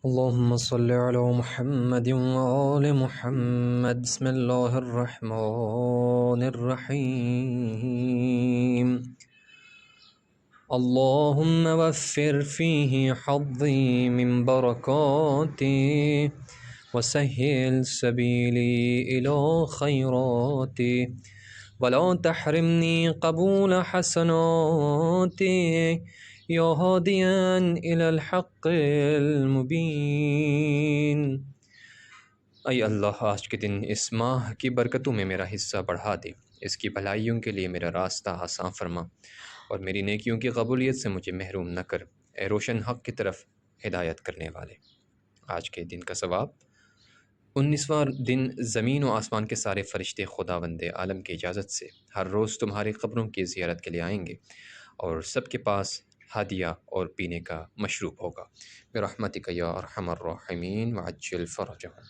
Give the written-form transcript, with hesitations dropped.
अल्लाहुम्मा सल्लि अला मुहम्मद व आले मुहम्मद। बिस्मिल्लाहिर रहमानिर रहीम। अल्लाहुम्मा वफ़्फ़िर फ़ीही हज़्ज़ी मिन बरकाति व सह्हिल सबीली इला खैराति वला तहरिमनी क़बूल हसनाति या हादियन इलल हक़्क़िल मुबीन। ऐ अल्लाह, आज के दिन इस माह की बरकतों में मेरा हिस्सा बढ़ा दे, इसकी भलाइयों के लिए मेरा रास्ता आसान फरमा और मेरी नेकियों की कबूलियत से मुझे महरूम न कर। ए रोशन हक़ की तरफ हिदायत करने वाले। आज के दिन का सवाब 19वां दिन ज़मीन व आसमान के सारे फ़रिश्ते खुदावंदे आलम की इजाज़त से हर रोज़ तुम्हारी क़ब्रों की ज़ियारत के लिए आएंगे और सबके पास हादिया और पीने का मशरूब होगा। बिरहमतिका या अरहमर राहिमीन व अज्जिल फ़रजहुम।